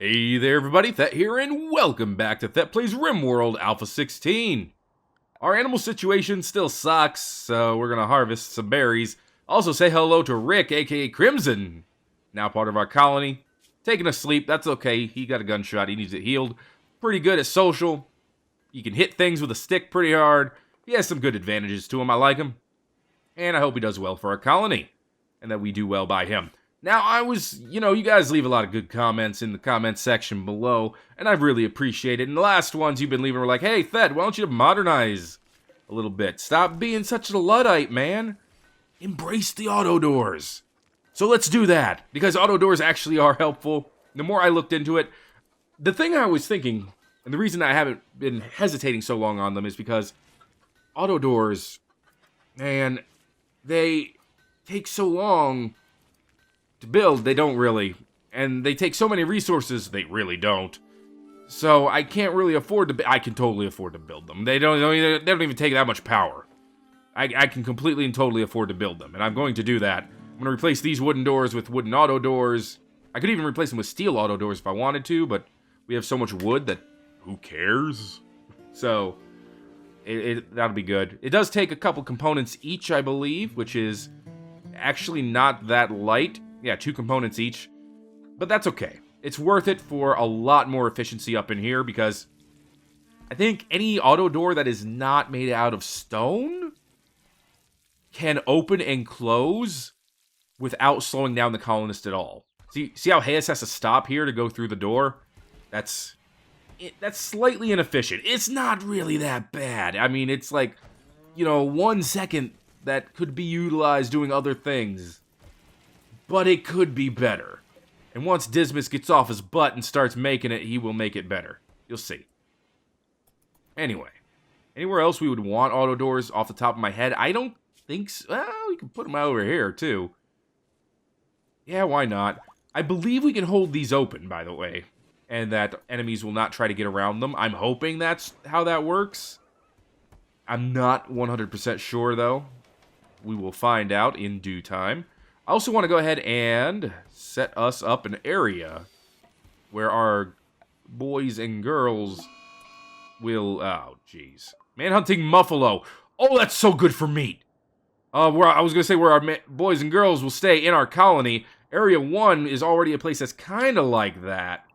Hey there everybody, Thet here, and welcome back to Thet Plays Rimworld Alpha 16. Our animal situation still sucks, so we're gonna harvest some berries. Also say hello to Rick, aka Crimson, now part of our colony. Taking a sleep, that's okay, he got a gunshot, he needs it healed. Pretty good at social. He can hit things with a stick pretty hard. He has some good advantages to him, I like him. And I hope he does well for our colony, and that we do well by him. Now, you guys leave a lot of good comments in the comments section below, and I really appreciate it. And the last ones you've been leaving were like, hey, Thet, why don't you modernize a little bit? Stop being such a Luddite, man. Embrace the auto doors. So let's do that, because auto doors actually are helpful. The more I looked into it, the thing I was thinking, and the reason I haven't been hesitating so long on them is because auto doors, man, they take so long to build, they don't really. And they take so many resources, they really don't. So I can't really afford to... I can totally afford to build them. They don't even take that much power. I can completely and totally afford to build them. And I'm going to do that. I'm going to replace these wooden doors with wooden auto doors. I could even replace them with steel auto doors if I wanted to, but we have so much wood that... who cares? So, that'll be good. It does take a couple components each, I believe, which is actually not that light. Yeah, 2 components each. But that's okay. It's worth it for a lot more efficiency up in here because I think any auto door that is not made out of stone can open and close without slowing down the colonist at all. See how Hayes has to stop here to go through the door? That's slightly inefficient. It's not really that bad. I mean, it's like, 1 second that could be utilized doing other things. But it could be better. And once Dismas gets off his butt and starts making it, he will make it better. You'll see. Anyway. Anywhere else we would want auto doors off the top of my head? I don't think so. Well, we can put them over here, too. Yeah, why not? I believe we can hold these open, by the way. And that enemies will not try to get around them. I'm hoping that's how that works. I'm not 100% sure, though. We will find out in due time. I also want to go ahead and set us up an area where our boys and girls will... oh, jeez. Manhunting Muffalo. Oh, that's so good for meat. I was going to say where our boys and girls will stay in our colony. Area 1 is already a place that's kind of like that.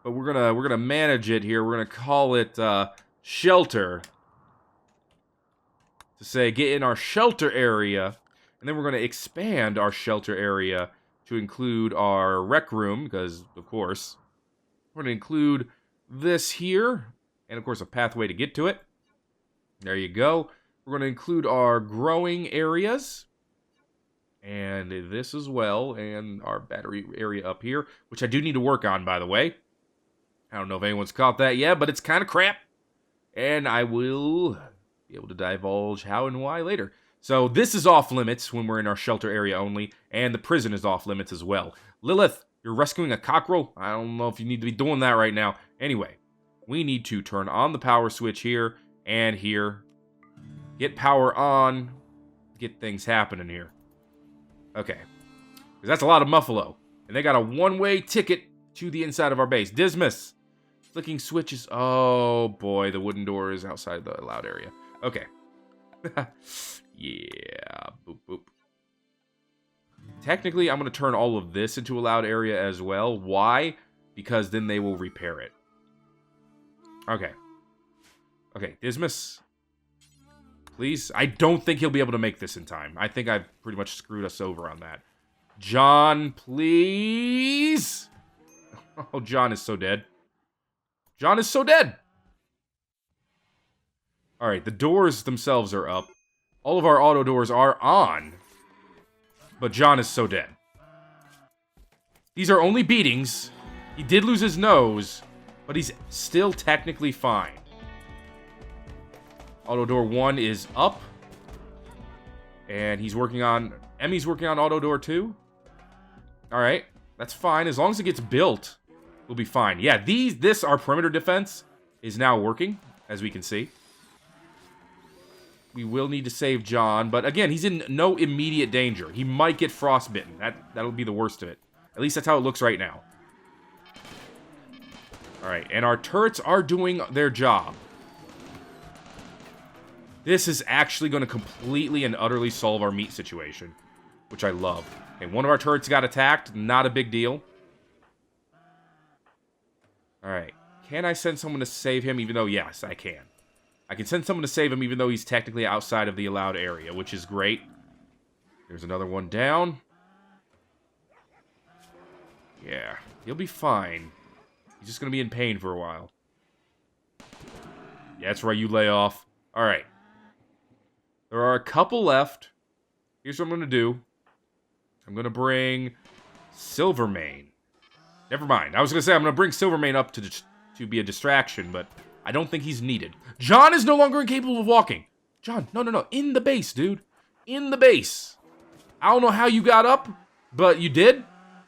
But we're gonna manage it here. We're going to call it shelter. To say, get in our shelter area. And then we're going to expand our shelter area to include our rec room, because, of course, we're going to include this here, and, of course, a pathway to get to it. There you go. We're going to include our growing areas, and this as well, and our battery area up here, which I do need to work on, by the way. I don't know if anyone's caught that yet, but it's kind of crap, and I will be able to divulge how and why later. So this is off limits when we're in our shelter area only, and the prison is off limits as well. Lilith, you're rescuing a cockerel? I don't know if you need to be doing that right now. Anyway, we need to turn on the power switch here and here. Get power on. Get things happening here. Okay. Because that's a lot of Muffalo. And they got a one-way ticket to the inside of our base. Dismas. Flicking switches. Oh, boy. The wooden door is outside the allowed area. Okay. Yeah, boop, boop. Technically, I'm going to turn all of this into a loud area as well. Why? Because then they will repair it. Okay. Okay, Dismas. Please? I don't think he'll be able to make this in time. I think I've pretty much screwed us over on that. John, please? Oh, John is so dead. John is so dead! Alright, the doors themselves are up. All of our auto doors are on. But John is so dead. These are only beatings. He did lose his nose, but he's still technically fine. Auto door 1 is up. And he's working on... Emmy's working on auto door 2. Alright, that's fine. As long as it gets built, we'll be fine. Yeah, our perimeter defense is now working, as we can see. We will need to save John, but again, he's in no immediate danger. He might get frostbitten. That'll be the worst of it. At least that's how it looks right now. Alright, and our turrets are doing their job. This is actually going to completely and utterly solve our meat situation, which I love. Okay, one of our turrets got attacked. Not a big deal. Alright. Can I send someone to save him, even though... Yes, I can. I can send someone to save him, even though he's technically outside of the allowed area, which is great. There's another one down. Yeah, he'll be fine. He's just going to be in pain for a while. Yeah, that's right, you lay off. Alright. There are a couple left. Here's what I'm going to do. I'm going to bring Silvermane. Never mind. I was going to say I'm going to bring Silvermane up to be a distraction, but I don't think he's needed. John is no longer incapable of walking. John, no. In the base, dude. In the base. I don't know how you got up, but you did.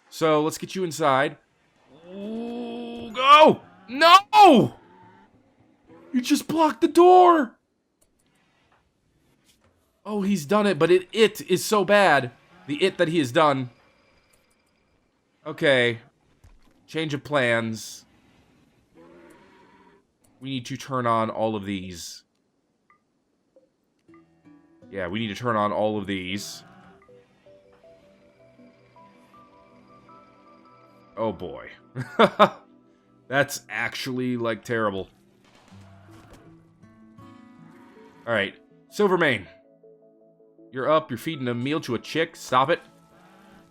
So let's get you inside. Ooh, go! No! You just blocked the door. Oh, he's done it, but it is so bad. The it that he has done. Okay. Change of plans. We need to turn on all of these. Yeah, we need to turn on all of these. Oh boy. That's actually, like, terrible. Alright. Silvermane. You're up, you're feeding a meal to a chick. Stop it.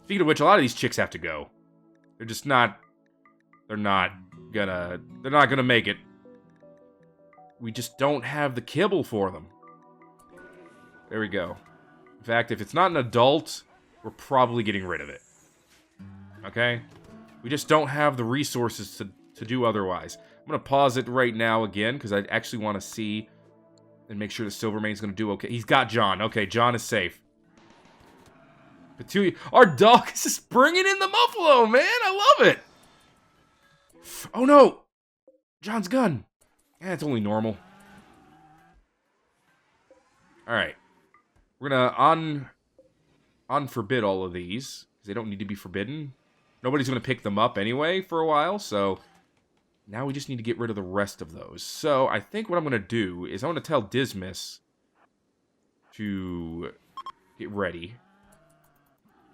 Speaking of which, a lot of these chicks have to go. They're just not... They're not gonna make it. We just don't have the kibble for them. There we go. In fact, if it's not an adult, we're probably getting rid of it. Okay? We just don't have the resources to do otherwise. I'm going to pause it right now again, because I actually want to see and make sure the Silvermane's going to do okay. He's got John. Okay, John is safe. Our dog is just bringing in the muffalo, man. I love it. Oh, no. John's gun. Yeah, it's only normal. Alright. We're going to unforbid all of these, because they don't need to be forbidden. Nobody's going to pick them up anyway for a while, so now we just need to get rid of the rest of those. So I think what I'm going to do is I want to tell Dismas to get ready.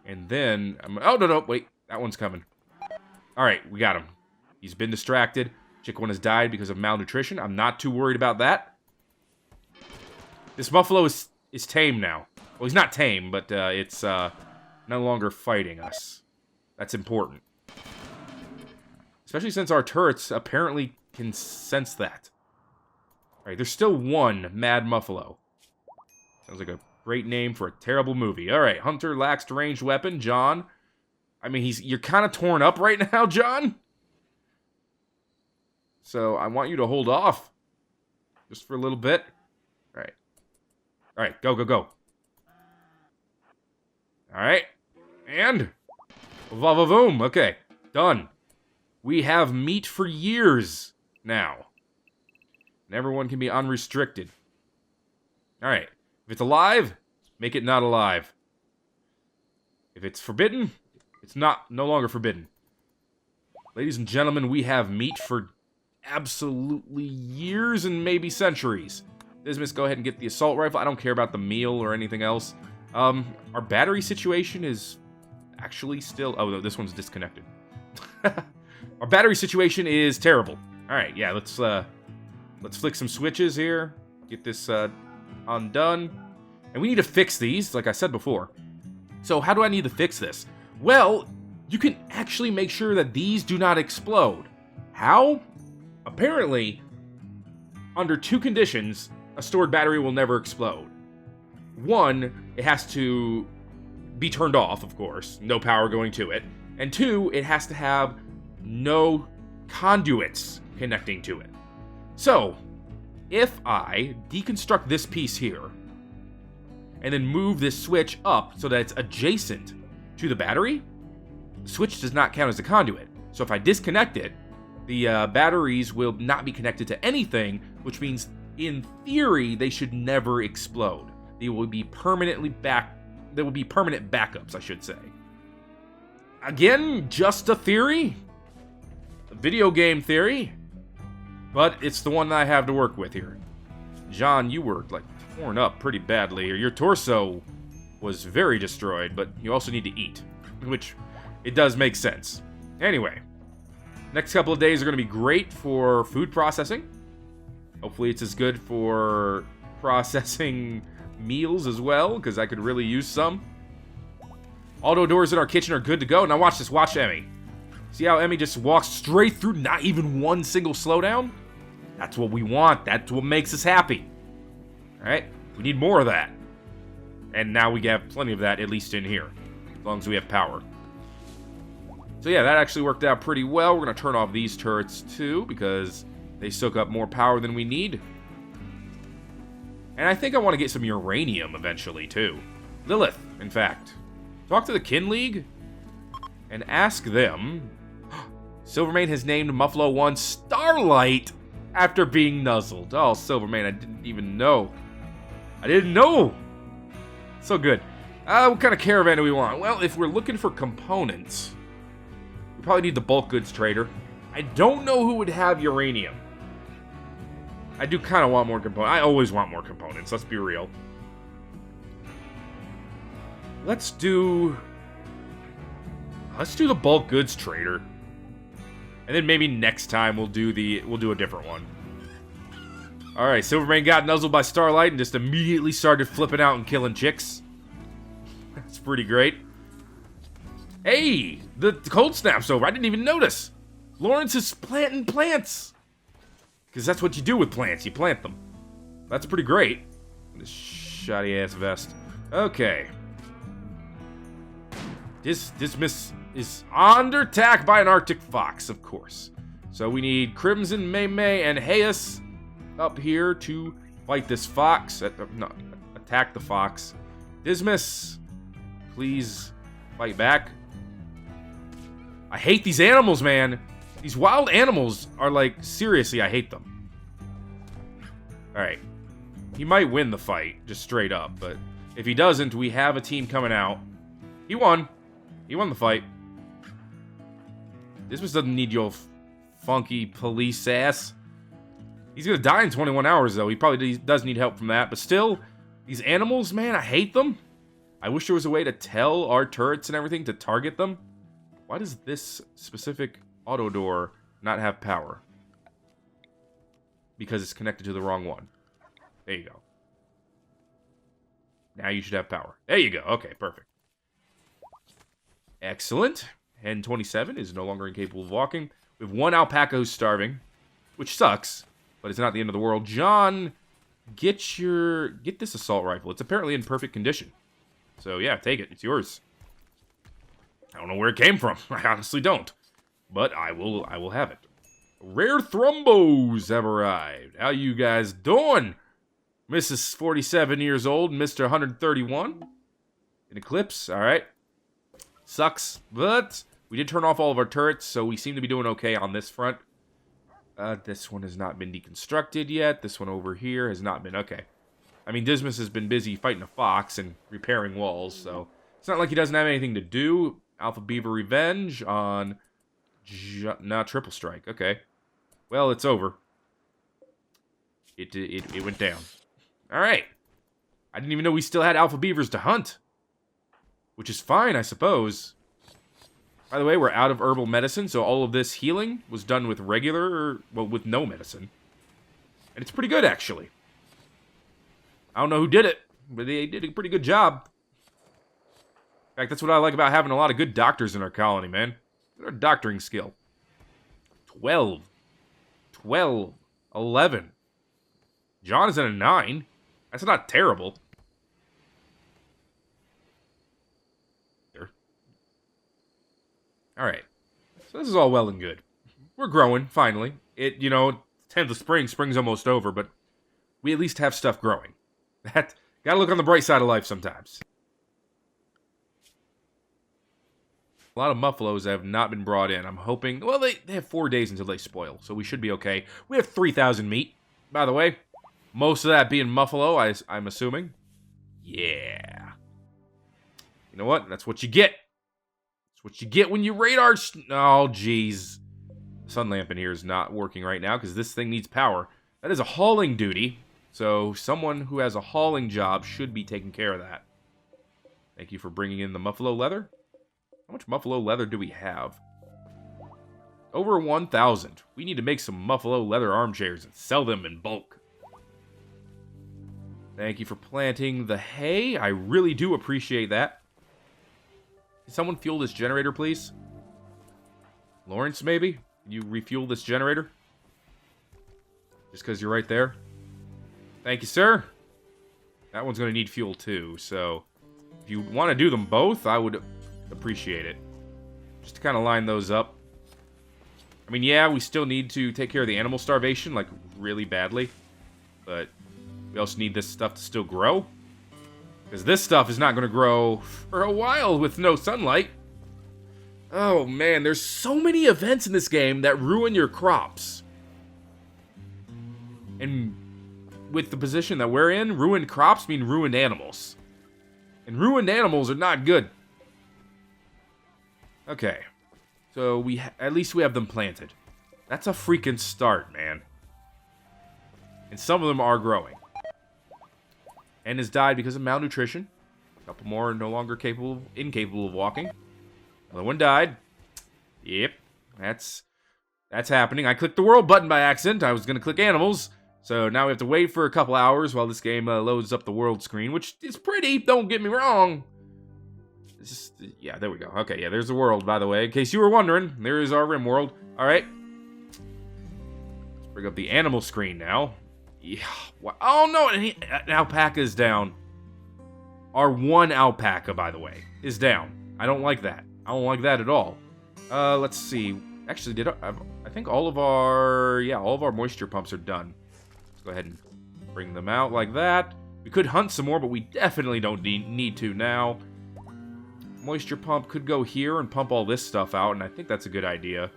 And then... oh, no, wait. That one's coming. Alright, we got him. He's been distracted. Chick 1 has died because of malnutrition. I'm not too worried about that. This buffalo is tame now. Well, he's not tame, but it's no longer fighting us. That's important. Especially since our turrets apparently can sense that. Alright, there's still one Mad Muffalo. Sounds like a great name for a terrible movie. Alright, Hunter lacks ranged weapon. John. I mean, you're kind of torn up right now, John. So, I want you to hold off. Just for a little bit. Alright. Alright, go. Alright. And... va-va-voom. Okay, done. We have meat for years now. And everyone can be unrestricted. Alright. If it's alive, make it not alive. If it's forbidden, it's no longer forbidden. Ladies and gentlemen, we have meat for absolutely years and maybe centuries. Dismas, go ahead and get the assault rifle. I don't care about the meal or anything else. Our battery situation is actually still... oh, no, this one's disconnected. Our battery situation is terrible. Alright, yeah, let's flick some switches here. Get this undone. And we need to fix these, like I said before. So how do I need to fix this? Well, you can actually make sure that these do not explode. How? Apparently, under two conditions, a stored battery will never explode. One, it has to be turned off, of course. No power going to it. And two, it has to have no conduits connecting to it. So, if I deconstruct this piece here, and then move this switch up so that it's adjacent to the battery, the switch does not count as a conduit. So if I disconnect it, the batteries will not be connected to anything, which means, in theory, they should never explode. They will be permanently there will be permanent backups, I should say. Again, just a theory. A video game theory. But it's the one that I have to work with here. John, you were, like, torn up pretty badly. Your torso was very destroyed, but you also need to eat. Which, it does make sense. Anyway, next couple of days are going to be great for food processing. Hopefully it's as good for processing meals as well, because I could really use some. Auto doors in our kitchen are good to go. Now watch this. Watch Emmy. See how Emmy just walks straight through, not even one single slowdown? That's what we want. That's what makes us happy. Alright? We need more of that. And now we have plenty of that, at least in here. As long as we have power. So yeah, that actually worked out pretty well. We're going to turn off these turrets too, because they soak up more power than we need. And I think I want to get some uranium eventually too. Lilith, in fact. Talk to the Kin League and ask them. Silvermane has named Muffalo 1 Starlight after being nuzzled. Oh, Silvermane, I didn't even know. I didn't know. So good. What kind of caravan do we want? Well, if we're looking for components, we probably need the bulk goods trader. I don't know who would have uranium. I do kind of want more components. I always want more components, let's be real. Let's do the bulk goods trader. And then maybe next time we'll do a different one. Alright, Silvermane got nuzzled by Starlight and just immediately started flipping out and killing chicks. That's pretty great. Hey! The cold snap's over. I didn't even notice. Lawrence is planting plants. Because that's what you do with plants. You plant them. That's pretty great. This shoddy ass vest. Okay. Dismiss is under attack by an Arctic fox, of course. So we need Crimson, May, and Hayes up here to fight this fox. No, attack the fox. Dismiss, please fight back. I hate these animals, man. These wild animals are like, seriously, I hate them. Alright. He might win the fight, just straight up, but if he doesn't, we have a team coming out. He won. He won the fight. Dismiss doesn't need your funky police ass. He's gonna die in 21 hours, though. He probably does need help from that, but still, these animals, man, I hate them. I wish there was a way to tell our turrets and everything to target them. Why does this specific auto door not have power? Because it's connected to the wrong one. There you go. Now you should have power. There you go. Okay, perfect. Excellent. Hen 27 is no longer incapable of walking. We have one alpaca who's starving, which sucks, but it's not the end of the world. John, get this assault rifle. It's apparently in perfect condition. So yeah, take it. It's yours. I don't know where it came from. I honestly don't. But I will have it. Rare thrombos have arrived. How you guys doing? Mrs. 47 years old, Mr. 131. An eclipse, alright. Sucks, but we did turn off all of our turrets, so we seem to be doing okay on this front. This one has not been deconstructed yet. This one over here has not been. Okay. I mean, Dismas has been busy fighting a fox and repairing walls, so it's not like he doesn't have anything to do. Alpha Beaver Revenge on... Triple Strike. Okay. Well, it's over. It went down. Alright. I didn't even know we still had Alpha Beavers to hunt. Which is fine, I suppose. By the way, we're out of herbal medicine, so all of this healing was done with regular, well, with no medicine. And it's pretty good, actually. I don't know who did it, but they did a pretty good job. In fact, that's what I like about having a lot of good doctors in our colony, man. Our doctoring skill. 12. 11. John is at a 9. That's not terrible. Alright. So this is all well and good. We're growing, finally. 10th of spring, spring's almost over, but we at least have stuff growing. Gotta look on the bright side of life sometimes. A lot of Muffalos have not been brought in. I'm hoping... Well, they have 4 days until they spoil, so we should be okay. We have 3,000 meat, by the way. Most of that being Muffalo, I'm assuming. Yeah. You know what? That's what you get. That's what you get when you radar... Oh, jeez. sun lamp in here is not working right now because this thing needs power. That is a hauling duty, so someone who has a hauling job should be taking care of that. Thank you for bringing in the muffalo leather. How much muffalo leather do we have? Over 1,000. We need to make some muffalo leather armchairs and sell them in bulk. Thank you for planting the hay. I really do appreciate that. Can someone fuel this generator, please? Lawrence, maybe? Can you refuel this generator? Just because you're right there? Thank you, sir. That one's going to need fuel, too. So, if you want to do them both, I would appreciate it. Just to kind of line those up. I mean, yeah, we still need to take care of the animal starvation, like, really badly. But we also need this stuff to still grow. Because this stuff is not going to grow for a while with no sunlight. Oh, man, there's so many events in this game that ruin your crops. And with the position that we're in, ruined crops mean ruined animals. And ruined animals are not good. Okay. So, at least we have them planted. That's a freaking start, man. And some of them are growing. And has died because of malnutrition. A couple more are no longer incapable of walking. Another one died. Yep. That's happening. I clicked the world button by accident. I was going to click animals. So now we have to wait for a couple hours while this game loads up the world screen, which is pretty, don't get me wrong. Yeah, there we go. Okay, yeah, there's the world, by the way. In case you were wondering, there is our Rimworld. Alright. Let's bring up the animal screen now. Yeah. Oh, no, an alpaca is down. Our one alpaca, by the way, is down. I don't like that. I don't like that at all. Let's see. Actually, I think all of our moisture pumps are done. Let's go ahead and bring them out like that. We could hunt some more, but we definitely don't need to now. Moisture pump could go here and pump all this stuff out, and I think that's a good idea.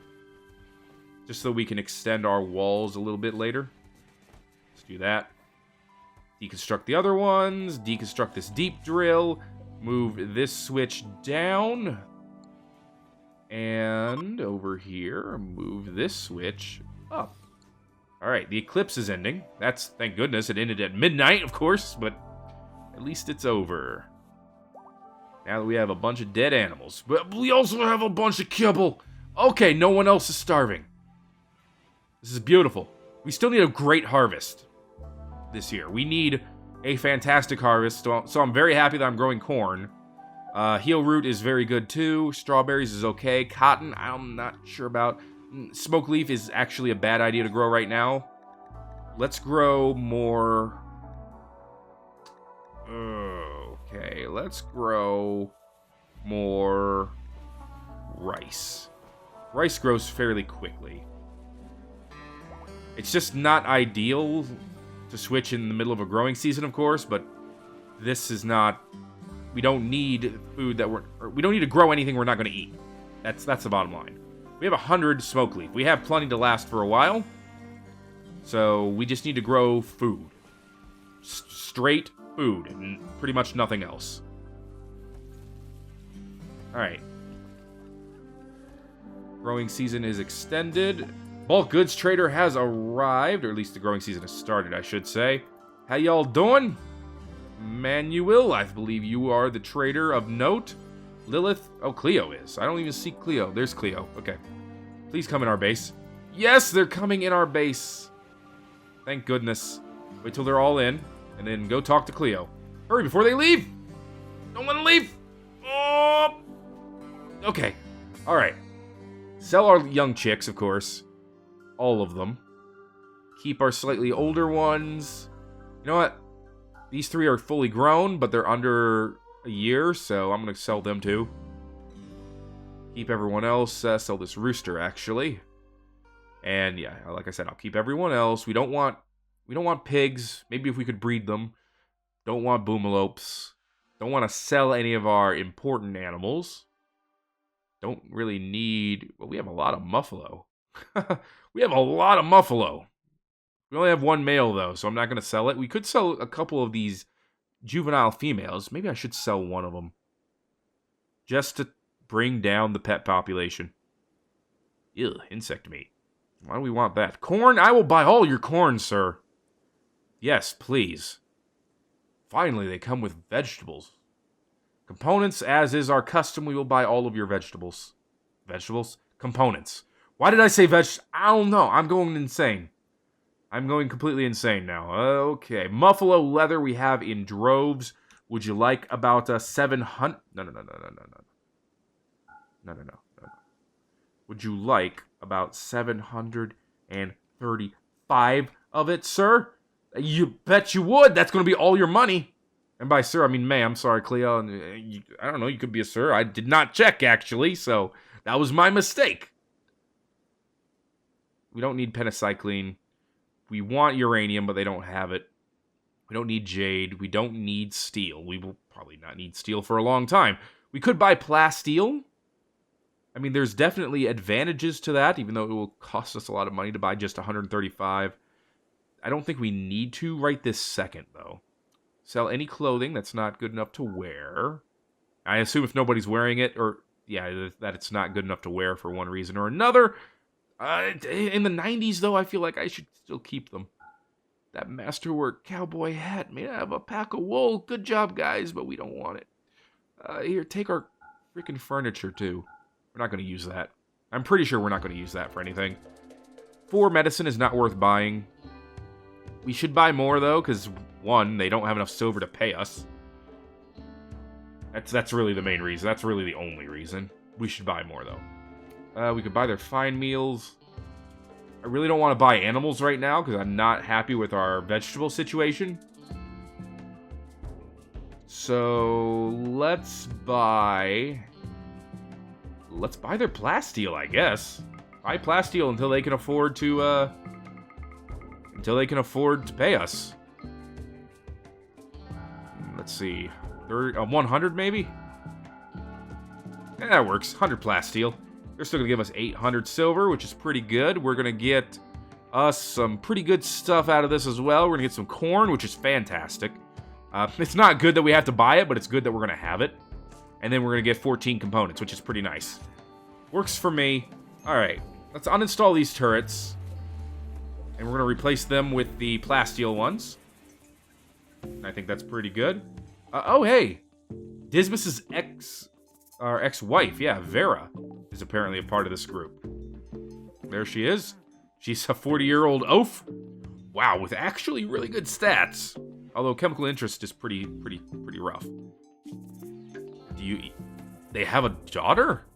Just so we can extend our walls a little bit later. Let's do that. Deconstruct the other ones. Deconstruct this deep drill. Move this switch down. And over here, move this switch up. Alright, the eclipse is ending. Thank goodness, it ended at midnight, of course, but at least it's over. Now that we have a bunch of dead animals. But we also have a bunch of kibble. Okay, no one else is starving. This is beautiful. We still need a great harvest this year. We need a fantastic harvest. So I'm very happy that I'm growing corn. Heel root is very good too. Strawberries is okay. Cotton, I'm not sure about. Smoke leaf is actually a bad idea to grow right now. Let's grow more. Okay, let's grow more rice. Rice grows fairly quickly. It's just not ideal to switch in the middle of a growing season, of course, but this is not. We don't need food that we don't need to grow anything we're not going to eat. That's the bottom line. We have 100 smoke leaf. We have plenty to last for a while. So we just need to grow food. Straight food and pretty much nothing else. Alright. Growing season is extended. Bulk goods trader has arrived, or at least the growing season has started, I should say. How y'all doing? Manuel, I believe you are the trader of note. Lilith, oh, Cleo is. I don't even see Cleo. There's Cleo. Okay. Please come in our base. Yes, they're coming in our base. Thank goodness. Wait till they're all in, and then go talk to Cleo. Hurry before they leave. Don't let them leave. Oh. Okay. All right. Sell our young chicks, of course. All of them. Keep our slightly older ones. You know what? These three are fully grown, but they're under a year, so I'm going to sell them too. Keep everyone else. Sell this rooster, actually. And yeah, like I said, I'll keep everyone else. We don't want pigs. Maybe if we could breed them. Don't want boomalopes. Don't want to sell any of our important animals. Don't really need. Well, we have a lot of muffalo. We have a lot of muffalo. We only have one male, though, so I'm not going to sell it. We could sell a couple of these juvenile females. Maybe I should sell one of them. Just to bring down the pet population. Ew, insect meat. Why do we want that? Corn? I will buy all your corn, sir. Yes, please. Finally, they come with vegetables. Components, as is our custom, we will buy all of your vegetables. Vegetables? Components. Why did I say I don't know. I'm going insane. I'm going completely insane now. Okay. Muffalo leather we have in droves. Would you like about 700? No. Would you like about 735 of it, sir? You bet you would. That's going to be all your money. And by sir, I mean ma'am. Sorry, Cleo. I don't know. You could be a sir. I did not check, actually, so that was my mistake. We don't need pentacycline. We want uranium, but they don't have it. We don't need jade. We don't need steel. We will probably not need steel for a long time. We could buy plasteel. I mean, there's definitely advantages to that, even though it will cost us a lot of money to buy just 135. I don't think we need to right this second, though. Sell any clothing that's not good enough to wear. I assume if nobody's wearing it, or, yeah, that it's not good enough to wear for one reason or another. In the 90s, though, I feel like I should still keep them. That masterwork cowboy hat made out of a pack of wool. Good job, guys, but we don't want it. Here, take our freaking furniture, too. We're not going to use that. I'm pretty sure we're not going to use that for anything. 4 medicine is not worth buying. We should buy more, though, because, 1, they don't have enough silver to pay us. That's really the main reason. That's really the only reason. We should buy more, though. We could buy their fine meals. I really don't want to buy animals right now, because I'm not happy with our vegetable situation. So, let's buy their plasteel, I guess. Buy plasteel until they can afford to, pay us. Let's see. 100 maybe? Yeah, that works. 100 plasteel. They're still going to give us 800 silver, which is pretty good. We're going to get us some pretty good stuff out of this as well. We're going to get some corn, which is fantastic. It's not good that we have to buy it, but it's good that we're going to have it. And then we're going to get 14 components, which is pretty nice. Works for me. Alright, let's uninstall these turrets. And we're going to replace them with the plasteel ones. I think that's pretty good. Oh, hey! Dismas's ex-wife, yeah, Vera, is apparently a part of this group. There she is. She's a 40-year-old oaf. Wow, with actually really good stats. Although chemical interest is pretty rough. They have a daughter?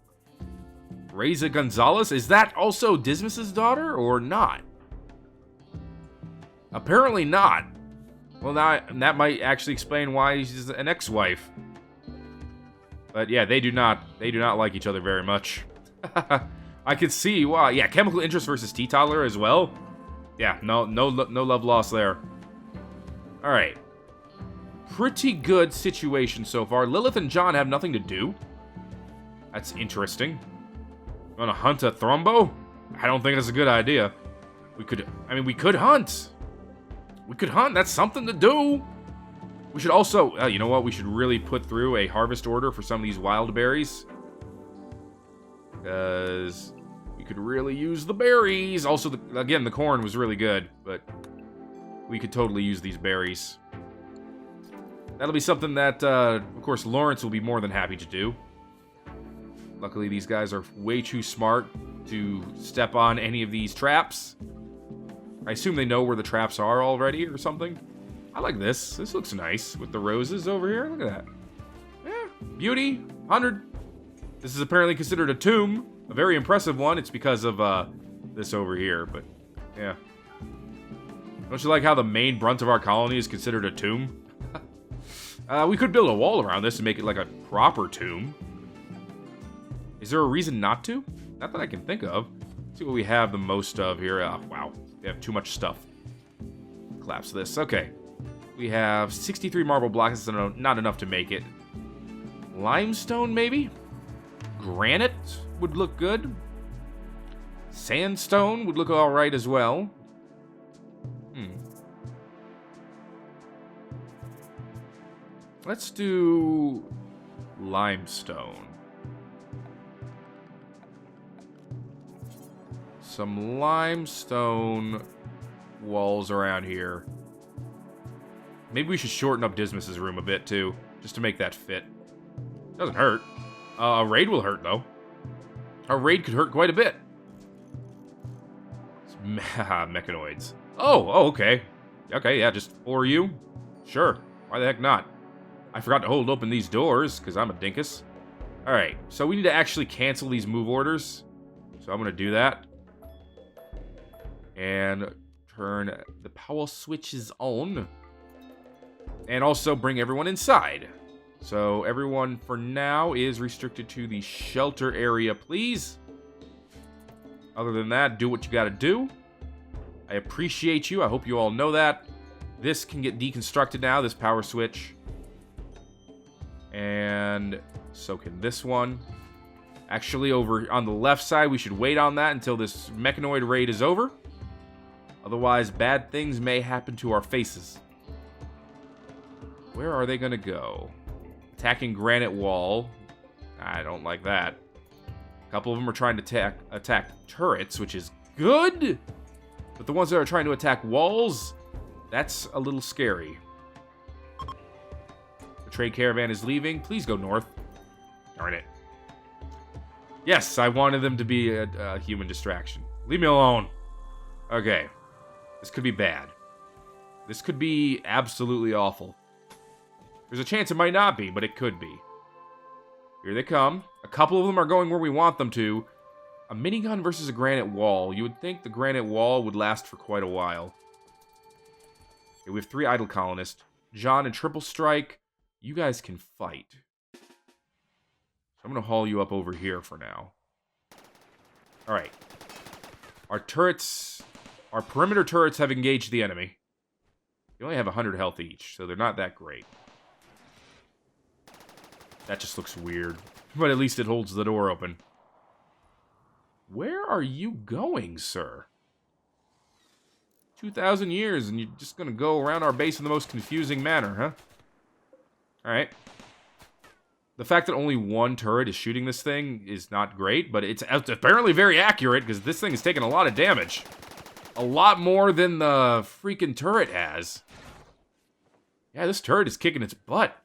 Reza Gonzalez? Is that also Dismas's daughter, or not? Apparently not. Well, now that might actually explain why she's an ex-wife. But yeah, they do not like each other very much. I could see why. Yeah, chemical interest versus teetotaler as well. Yeah, no love lost there. All right. Pretty good situation so far. Lilith and John have nothing to do. That's interesting. Want to hunt a Thrombo? I don't think that's a good idea. We could hunt. We could hunt. That's something to do. We should also, you know what? We should really put through a harvest order for some of these wild berries. Because we could really use the berries. Also, again, the corn was really good, but we could totally use these berries. That'll be something that, of course, Lawrence will be more than happy to do. Luckily, these guys are way too smart to step on any of these traps. I assume they know where the traps are already or something. I like this. This looks nice with the roses over here. Look at that. Yeah, beauty, 100. This is apparently considered a tomb. A very impressive one. It's because of this over here, but yeah. Don't you like how the main brunt of our colony is considered a tomb? We could build a wall around this and make it like a proper tomb. Is there a reason not to? Not that I can think of. Let's see what we have the most of here. Wow, we have too much stuff. Collapse this. Okay. We have 63 marble blocks. That's not enough to make it. Limestone, maybe? Granite would look good. Sandstone would look alright as well. Let's do limestone. some limestone walls around here. Maybe we should shorten up Dismas's room a bit, too, just to make that fit. Doesn't hurt. A raid will hurt, though. A raid could hurt quite a bit. Mechanoids. Oh, okay. Okay, yeah, just 4 of you? Sure. Why the heck not? I forgot to hold open these doors, because I'm a dinkus. Alright, so we need to actually cancel these move orders. So I'm going to do that. And turn the power switches on. And also bring everyone inside. So everyone for now is restricted to the shelter area, please. Other than that, do what you gotta do. I appreciate you. I hope you all know that. This can get deconstructed now, this power switch. And so can this one. Actually, over on the left side, we should wait on that until this mechanoid raid is over. Otherwise, bad things may happen to our faces. Where are they going to go? Attacking granite wall. I don't like that. A couple of them are trying to attack turrets, which is good. But the ones that are trying to attack walls, that's a little scary. The trade caravan is leaving. Please go north. Darn it. Yes, I wanted them to be a human distraction. Leave me alone. Okay. This could be bad. This could be absolutely awful. There's a chance it might not be, but it could be. Here they come. A couple of them are going where we want them to. A minigun versus a granite wall. You would think the granite wall would last for quite a while. Okay, we have 3 idle colonists. John and Triple Strike. You guys can fight. I'm going to haul you up over here for now. Alright. Our turrets... Our perimeter turrets have engaged the enemy. They only have 100 health each, so they're not that great. That just looks weird. But at least it holds the door open. Where are you going, sir? 2,000 years, and you're just going to go around our base in the most confusing manner, huh? Alright. The fact that only 1 turret is shooting this thing is not great, but it's apparently very accurate, because this thing is taking a lot of damage. A lot more than the freaking turret has. Yeah, this turret is kicking its butt.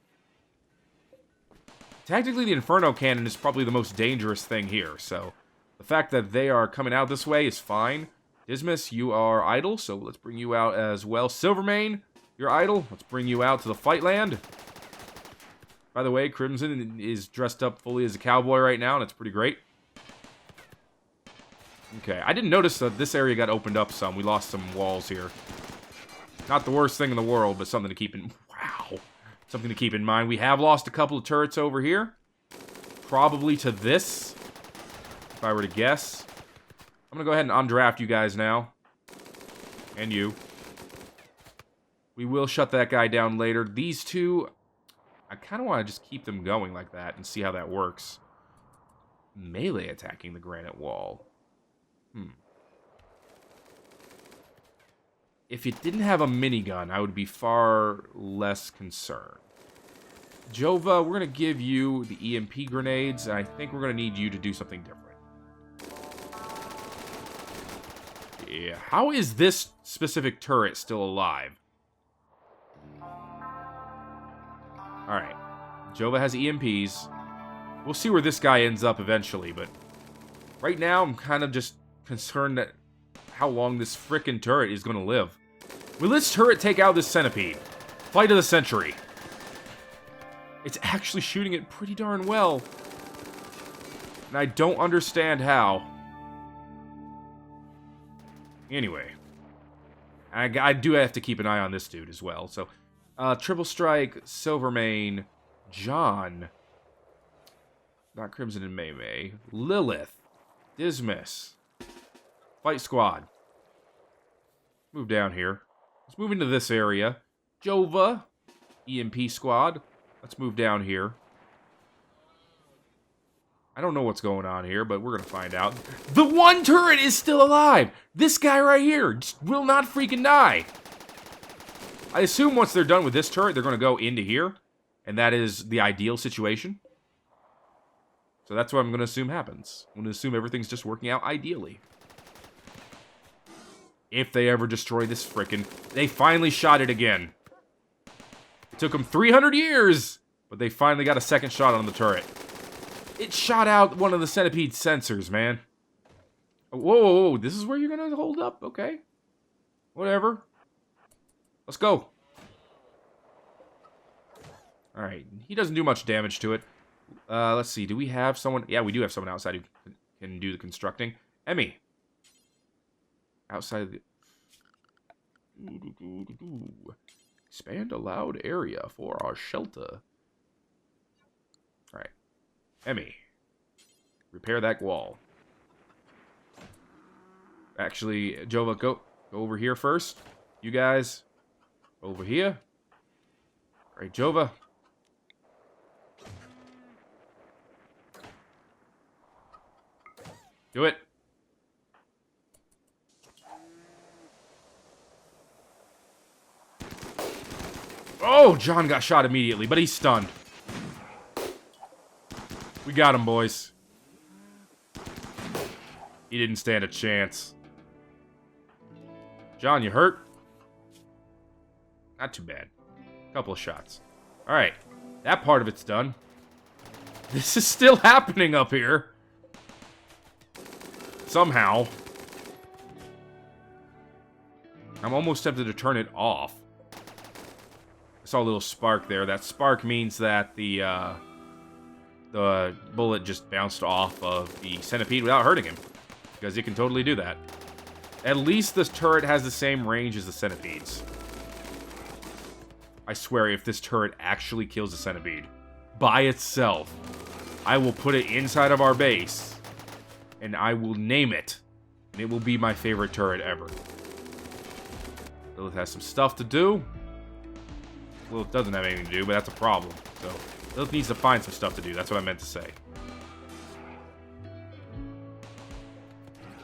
Tactically, the Inferno Cannon is probably the most dangerous thing here, so the fact that they are coming out this way is fine. Dismas, you are idle, so let's bring you out as well. Silvermane, you're idle. Let's bring you out to the fight land. By the way, Crimson is dressed up fully as a cowboy right now, and it's pretty great. Okay, I didn't notice that this area got opened up some. We lost some walls here. Not the worst thing in the world, but something to keep in... Wow. Something to keep in mind. We have lost a couple of turrets over here. Probably to this, if I were to guess. I'm going to go ahead and undraft you guys now. And you. We will shut that guy down later. These two, I kind of want to just keep them going like that and see how that works. Melee attacking the granite wall. If it didn't have a minigun, I would be far less concerned. Jova, we're going to give you the EMP grenades, and I think we're going to need you to do something different. Yeah, how is this specific turret still alive? Alright. Jova has EMPs. We'll see where this guy ends up eventually, but right now I'm kind of just concerned that how long this frickin' turret is going to live. Will this turret take out this centipede? Fight of the century. It's actually shooting it pretty darn well. And I don't understand how. Anyway. I do have to keep an eye on this dude as well. So, Triple Strike, Silvermane, John. Not Crimson and May. Lilith. Dismas. Fight Squad. Move down here. Let's move into this area. Jova. EMP Squad. Let's move down here. I don't know what's going on here, but we're going to find out. The one turret is still alive! This guy right here just will not freaking die. I assume once they're done with this turret, they're going to go into here. And that is the ideal situation. So that's what I'm going to assume happens. I'm going to assume everything's just working out ideally. If they ever destroy this frickin'... They finally shot it again. It took them 300 years, but they finally got a second shot on the turret. It shot out one of the centipede sensors, man. Whoa, whoa, whoa. This is where you're gonna hold up? Okay. Whatever. Let's go. Alright. He doesn't do much damage to it. Let's see. Do we have someone? Yeah, we do have someone outside who can do the constructing. Emmy. Outside of the... Expand allowed area for our shelter. Alright. Emmy. Repair that wall. Actually, Jova, go over here first. You guys, over here. Alright, Jova. Do it. Oh, John got shot immediately, but he's stunned. We got him, boys. He didn't stand a chance. John, you hurt? Not too bad. Couple of shots. Alright. That part of it's done. This is still happening up here. Somehow. I'm almost tempted to turn it off. I saw a little spark there. That spark means that the bullet just bounced off of the centipede without hurting him. Because it can totally do that. At least this turret has the same range as the centipedes. I swear, if this turret actually kills a centipede by itself, I will put it inside of our base, and I will name it, and it will be my favorite turret ever. Lilith has some stuff to do. Lilith doesn't have anything to do, but that's a problem. So, Lilith needs to find some stuff to do. That's what I meant to say.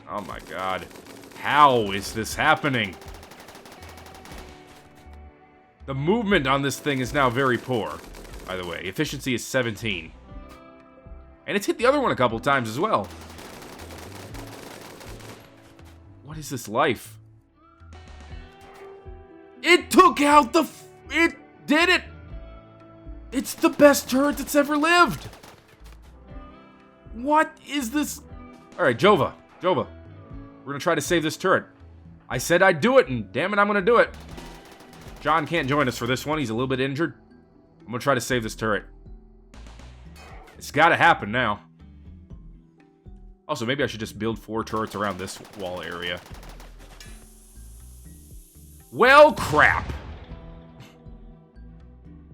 Oh my god. How is this happening? The movement on this thing is now very poor, by the way. Efficiency is 17. And it's hit the other one a couple times as well. What is this life? It took out the... It did it! It's the best turret that's ever lived! What is this? Alright, Jova. Jova. We're gonna try to save this turret. I said I'd do it, and damn it, I'm gonna do it. John can't join us for this one. He's a little bit injured. I'm gonna try to save this turret. It's gotta happen now. Also, maybe I should just build 4 turrets around this wall area. Well, crap.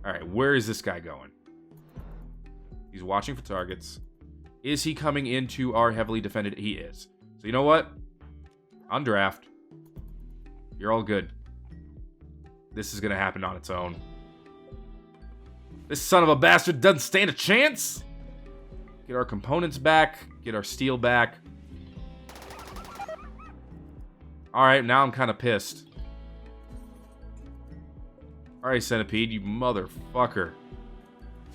Alright, where is this guy going? He's watching for targets. Is he coming into our heavily defended? He is. So you know what? Undraft. You're all good. This is gonna happen on its own. This son of a bastard doesn't stand a chance. Get our components back. Get our steel back. Alright, now I'm kind of pissed. Alright, Centipede, you motherfucker.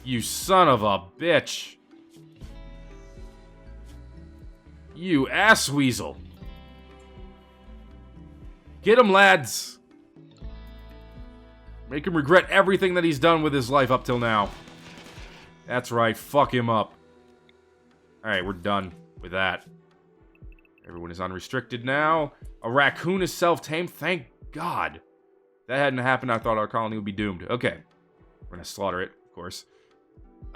You son of a bitch. You ass weasel. Get him, lads. Make him regret everything that he's done with his life up till now. That's right, fuck him up. Alright, we're done with that. Everyone is unrestricted now. A raccoon is self-tamed, thank God. If that hadn't happened, I thought our colony would be doomed. Okay. We're gonna slaughter it, of course.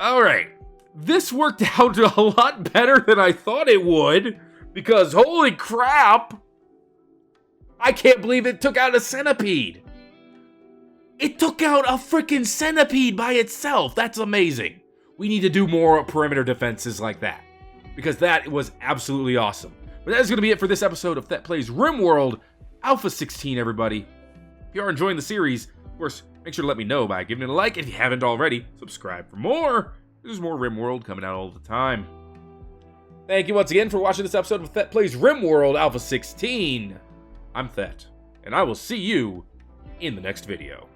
Alright. This worked out a lot better than I thought it would. Because, holy crap! I can't believe it took out a centipede! It took out a freaking centipede by itself! That's amazing! We need to do more perimeter defenses like that. Because that was absolutely awesome. But that is going to be it for this episode of Thet Plays Rimworld Alpha 16, everybody. If you are enjoying the series, of course, make sure to let me know by giving it a like. If you haven't already, subscribe for more. There's more Rimworld coming out all the time. Thank you once again for watching this episode of Thet Plays Rimworld Alpha 16. I'm Thet, and I will see you in the next video.